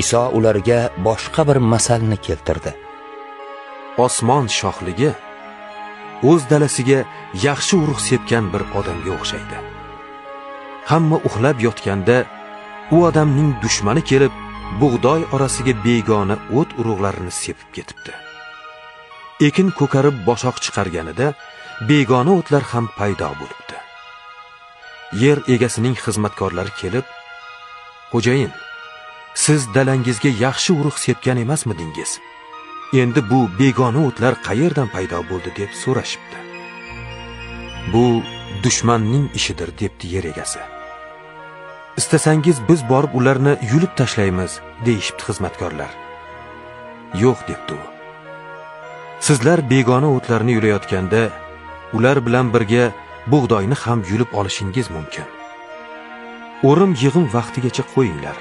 Iso ularga boshqa bir masalni keltirdi. Osmon shohligi o'z dalasiga yaxshi urug' sepgan bir odamga o'xshaydi. Hamma uxlab yotganda u odamning dushmani kelib, bug'doy orasiga begona o't urug'larini sepib ketibdi. Ekin ko'karib boshoq chiqarganida begona o'tlar ham paydo bo'libdi. Yer egasining xizmatkorlari kelib, "Xo'jayin, siz dalangizga yaxshi urug' sepgan emasmidingiz? Endi bu begona o'tlar qayerdan paydo bo'ldi?" deb so'rashibdi. "Bu dushmanning ishidir", debdi yer egasi. "Istasangiz biz borib ularni yulib tashlaymiz", deyishibdi xizmatkorlar. "Yo'q", debdi u. "Sizlar begona o'tlarni yulayotganda ular bilan birga bug'doyni ham yulib olishingiz mumkin. O'rim yig'im vaqtigacha qo'yinglar.